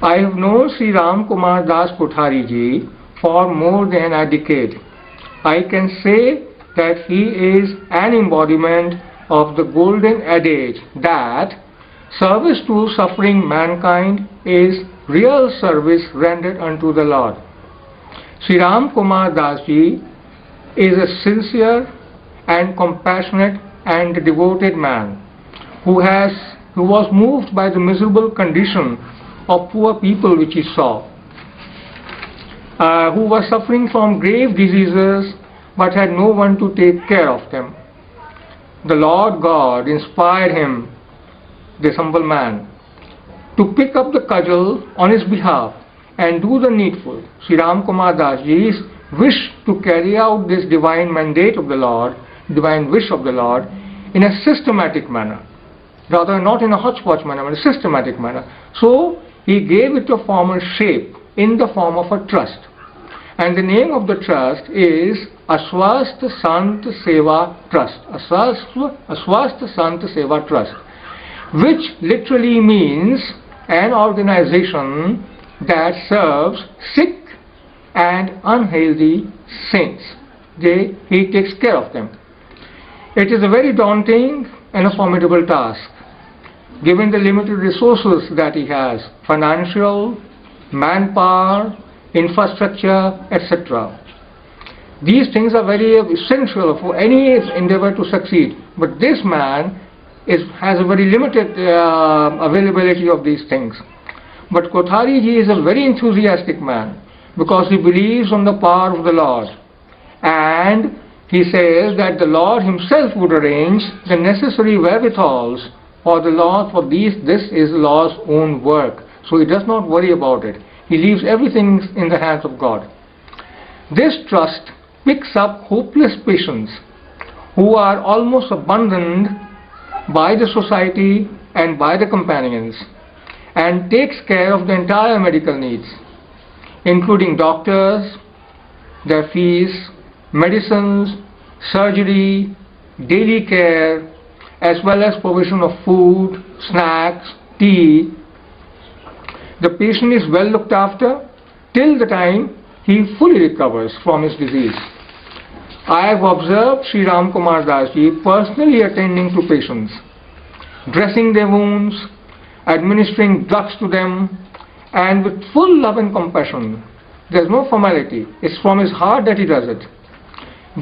I have known Sri Ram Kumar Das Kothari ji for more than a decade. I can say that he is an embodiment of the golden adage that service to suffering mankind is real service rendered unto the Lord. Sri Ram Kumar Das ji is a sincere and compassionate and devoted man who was moved by the miserable condition of poor people which he saw, who were suffering from grave diseases but had no one to take care of them. The Lord God inspired him, this humble man, to pick up the cudgel on his behalf and do the needful. Sri Ram Kumar Das ji's wish to carry out this divine mandate of the Lord, divine wish of the Lord, in a systematic manner, rather not in a hodgepodge manner, but a systematic manner. So he gave it a formal shape in the form of a trust. And the name of the trust is Aswasth Sant Seva Trust. Aswasth Sant Seva Trust, which literally means an organization that serves sick and unhealthy saints. He takes care of them. It is a very daunting and a formidable task, given the limited resources that he has, financial, manpower, infrastructure, etc. These things are very essential for any endeavor to succeed, but this man has a very limited availability of these things. But Kothari ji is a very enthusiastic man because he believes on the power of the Lord, and he says that the Lord himself would arrange the necessary wherewithals for the Lord, for this is the Lord's own work. So he does not worry about it. He leaves everything in the hands of God. This trust picks up hopeless patients who are almost abandoned by the society and by the companions, and takes care of the entire medical needs, including doctors, their fees, medicines, surgery, daily care, as well as provision of food, snacks, tea. The patient is well looked after till the time he fully recovers from his disease. I have observed Sri Ram Kumar Das ji personally attending to patients, dressing their wounds, administering drugs to them, and with full love and compassion. There is no formality. It's from his heart that he does it.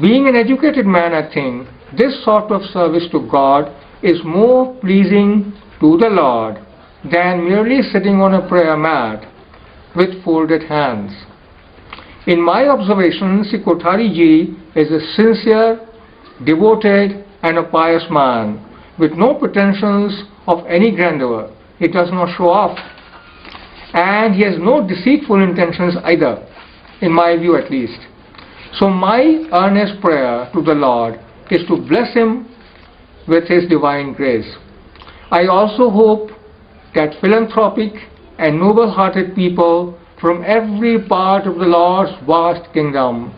Being an educated man, I think this sort of service to God is more pleasing to the Lord than merely sitting on a prayer mat with folded hands. In my observation, Sri Kothari ji is a sincere, devoted and a pious man with no pretensions of any grandeur. He does not show off, and he has no deceitful intentions either, in my view at least. So my earnest prayer to the Lord is to bless him with his divine grace. I also hope that philanthropic and noble-hearted people from every part of the Lord's vast kingdom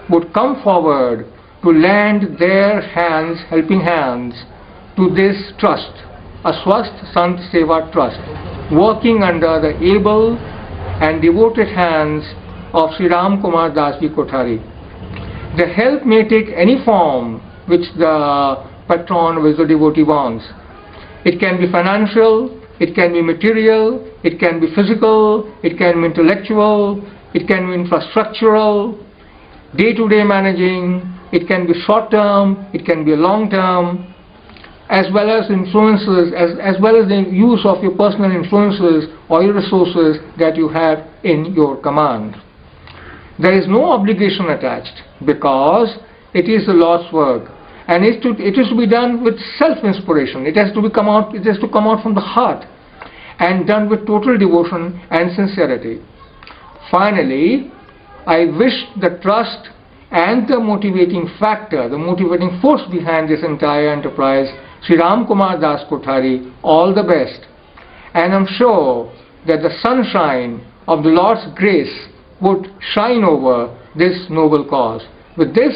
would come forward to lend their hands, helping hands, to this trust, Aswasth Sant Seva Trust, working under the able and devoted hands of Sri Ram Kumar Das ji Kothari. The help may take any form which the patron, which the devotee wants. It can be financial, it can be material, it can be physical, it can be intellectual, it can be infrastructural, day-to-day managing, it can be short-term, it can be long-term, as well as influences, as well as the use of your personal influences or your resources that you have in your command. There is no obligation attached because it is the Lord's work, and it is to be done with self-inspiration. It has to come out from the heart and done with total devotion and sincerity. Finally, I wish the trust and the motivating factor, the motivating force behind this entire enterprise, Sri Ram Kumar Das Kothari, all the best. And I'm sure that the sunshine of the Lord's grace would shine over this noble cause. With this,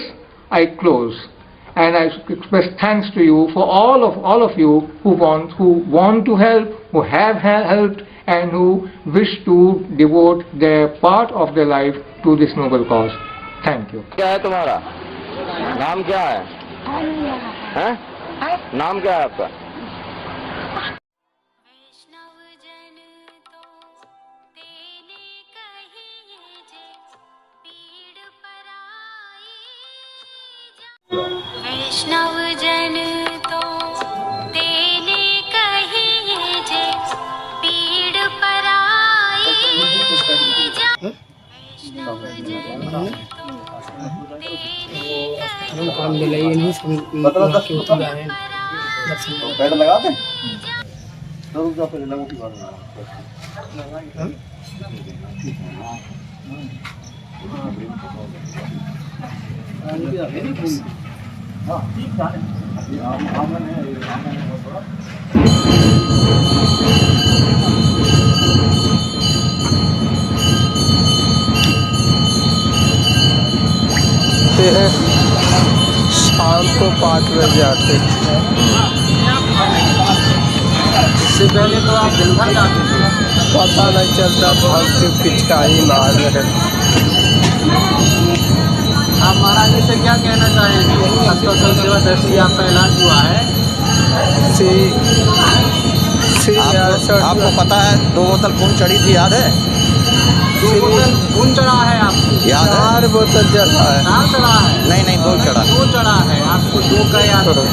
I close, and I express thanks to you for all of you who want to help, who have helped, and who wish to devote their part of their life to this noble cause. Thank you. क्या है तुम्हारा नाम, क्या है हैं? नाम क्या है आपका? वैष्णव जन तो तेने कहिए जे पीड़ पराई जा। वैष्णव जन तो तेने काम दिलाइए नहीं पेड़ लगा दें। शाम को 5 बजे आते हैं। इससे पहले तो आप दिन भर जाते थे। पता नहीं चलता, भक्ति पिचकारी मार रहे। आप महाराज जी से क्या कहना चाहेंगे? अस्पताल सेवा ट्रस्ट आपका ऐलान हुआ है। आपको पता है 2 बोतल खून चढ़ी थी, याद है? 2 बोतल खून चढ़ा है आपको, याद है? 4 बोतल चढ़ा है। 4 चढ़ा है? नहीं 2 चढ़ा। 2 चढ़ा है आपको, 2 का याद है?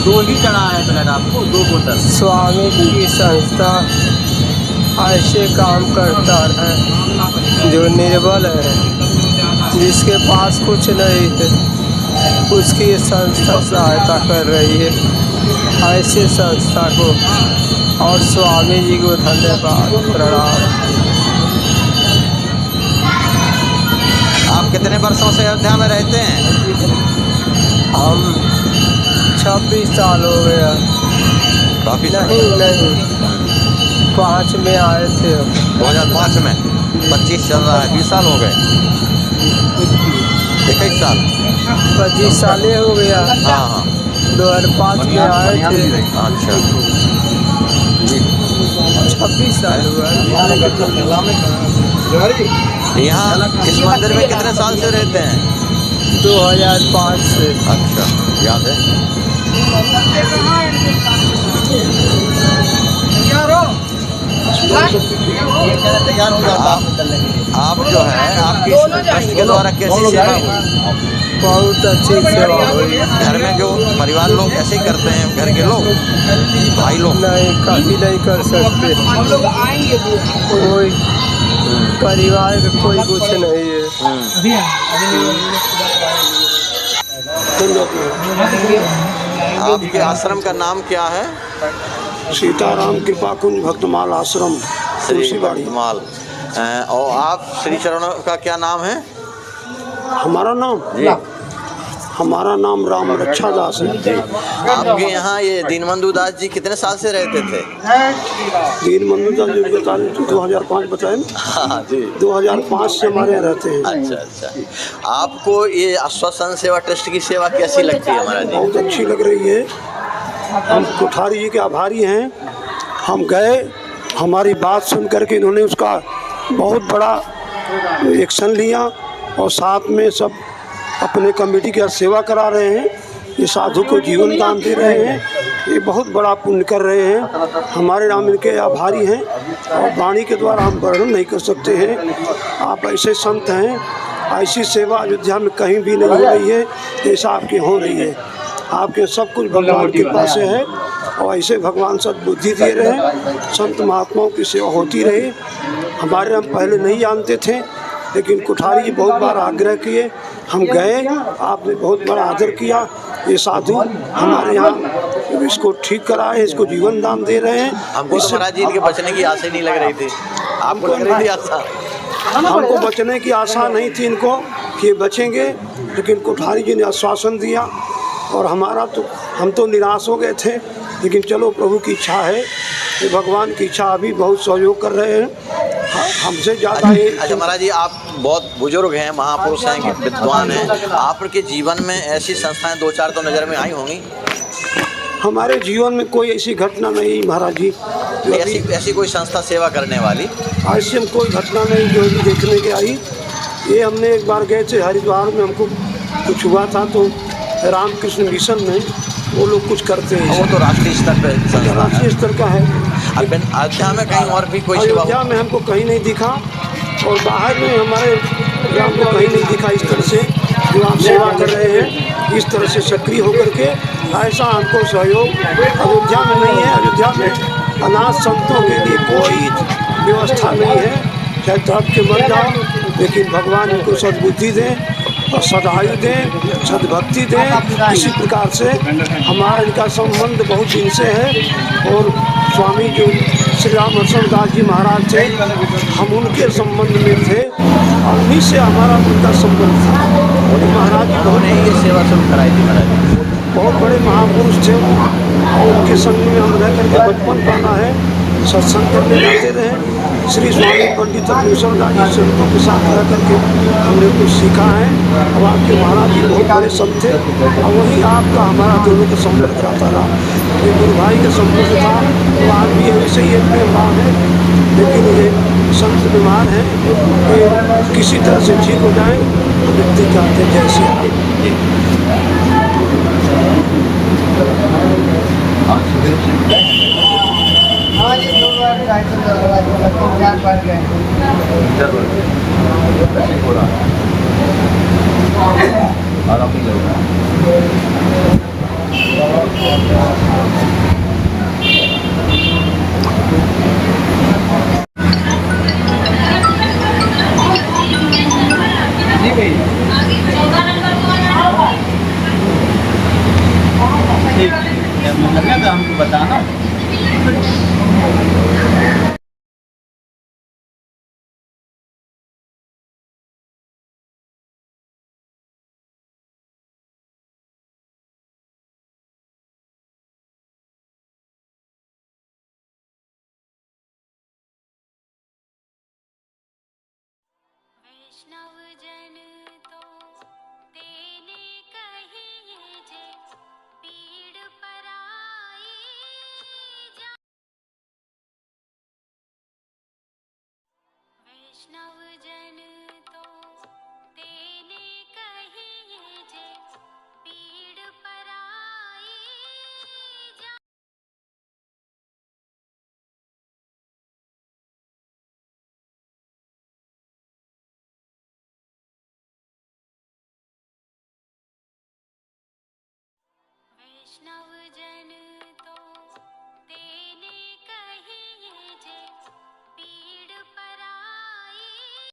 2 ही चढ़ा है ब्लड आपको, 2 बोतल। स्वामी की संस्था ऐसे काम करता है जो निर्बल है, जिसके पास कुछ नहीं है, उसकी संस्था सहायता कर रही है। ऐसे संस्था को और स्वामी जी को धन्यवाद, प्रणाम। आप कितने वर्षों से अयोध्या में रहते हैं? हम 26 साल हो गया। काफी नहीं 5 में आए थे हम। 2005 में 25 चल रहा है, 20 साल हो गए। 21 साल 25 साल हो गया। हाँ 2005 में आए थे। अच्छा जी। 26 साल हुआ। यहाँ इस मंदिर में कितने साल से रहते हैं? 2005 से। अच्छा, याद है? आप जो है आपकी ट्रस्ट के द्वारा कैसी सेवा हुई? बहुत अच्छी सेवा हुई। घर में जो परिवार लोग ऐसे ही करते हैं, घर के लोग, भाई लोग नहीं, कभी नहीं कर सकते। कोई परिवार का कोई कुछ नहीं है। आपके आश्रम का नाम क्या है? सीताराम कृपा कुंज भक्तमाल आश्रम, श्री भक्तमाल। और आप श्री चरणों का क्या नाम है? हमारा नाम जी। हमारा नाम राम रक्षा दास है। आपके यहाँ ये दीनबंधु दास जी कितने साल से रहते थे? दीनबंधु दास जी 2005 बताए ना? हाँ जी। 2005 से हमारे यहाँ रहते हैं। अच्छा। आपको ये आश्वासन सेवा ट्रस्ट की सेवा कैसी लगती है महाराज जी? बहुत अच्छी लग रही है। हम कोठारी जी के आभारी हैं। हम गए, हमारी बात सुन करके इन्होंने उसका बहुत बड़ा एक्शन लिया और साथ में सब अपने कमेटी की सेवा करा रहे हैं। ये साधु को जीवन दान दे रहे हैं, ये बहुत बड़ा पुण्य कर रहे हैं। हमारे नाम इनके आभारी हैं और वाणी के द्वारा हम वर्णन नहीं कर सकते हैं। आप ऐसे संत हैं, ऐसी सेवा अयोध्या में कहीं भी नहीं हो रही है जैसा आपकी हो रही है। आपके सब कुछ भगवान के पास है और ऐसे भगवान सद्बुद्धि दे रहे, संत महात्माओं की सेवा होती रहे। हमारे हम पहले नहीं जानते थे, लेकिन कोठारी जी बहुत बार आग्रह किए, हम गए, आपने बहुत बड़ा आदर किया। ये साधु हमारे यहाँ इसको ठीक करा है, इसको जीवन दान दे रहे हैं। हमको तो महाराज जी इनके बचने की आशा ही नहीं लग रही थी। आपको लग रही थी आशा? हमको बचने की आशा नहीं थी इनको कि ये बचेंगे, लेकिन कोठारी जी ने आश्वासन दिया और हमारा तो हम तो निराश हो गए थे, लेकिन चलो प्रभु की इच्छा है, ये भगवान की इच्छा अभी बहुत सहयोग कर रहे हैं हमसे ज़्यादा। अच्छा महाराज जी, आप बहुत बुजुर्ग हैं, महापुरुष हैं, विद्वान हैं, आपके जीवन में ऐसी संस्थाएं 2-4 तो नज़र में आई होंगी? हमारे जीवन में कोई ऐसी घटना नहीं महाराज जी जो अभी ऐसी कोई संस्था सेवा करने वाली? ऐसी हम कोई घटना नहीं जो अभी देखने के आई। ये हमने एक बार गए थे हरिद्वार में, हमको कुछ हुआ था तो रामकृष्ण मिशन में वो लोग कुछ करते हैं। वो तो राष्ट्रीय स्तर पे संस्था राष्ट्रीय स्तर का है। अयोध्या में कहीं और भी कोई सेवा? अयोध्या में हमको कहीं नहीं दिखा और बाहर में हमारे ग्राम को कहीं नहीं दिखा इस तरह से जो आप सेवा कर रहे हैं, इस तरह से सक्रिय होकर के। ऐसा हमको सहयोग अयोध्या में नहीं है। अयोध्या में अनाथ संतों के लिए कोई व्यवस्था नहीं है, चाहे तड़प के मर जाओ, लेकिन भगवान इनको सद्बुद्धि दें और सदायु दें, सद्भक्ति दें। इसी प्रकार से हमारा इनका संबंध बहुत दिन से है और स्वामी जो श्री राम दास जी महाराज थे, हम उनके संबंध में थे और उन्हीं से हमारा उनका संबंध था। और महाराज जी बहुत ये सेवा शुरू कराई थी महाराज? बहुत बड़े महापुरुष थे और उनके संग में हम रह करके बचपन पाना है, सत्संग करने जाते रहे। श्री स्वामी पंडित अग्निवेश दास जी संतों के साथ रह करके हमने कुछ सीखा है। अब आपके महाराज जी बहुत बड़े संत थे और वही आपका हमारा दोनों का संपर्क रहता रहा। ये गुरु भाई का संपर्क था तो आज भी ऐसे ही एक प्रेम भाव है। लेकिन ये संत बीमार हैं, ये किसी तरह से ठीक हो जाए तो व्यक्ति चाहते हैं जैसे हमको बताना। वैष्णव जन तो तेने कहिए जे पीड़ पराई जा। वैष्णव जन तो तेने कहिए जे पीड़ पराई जा। वैष्णव जन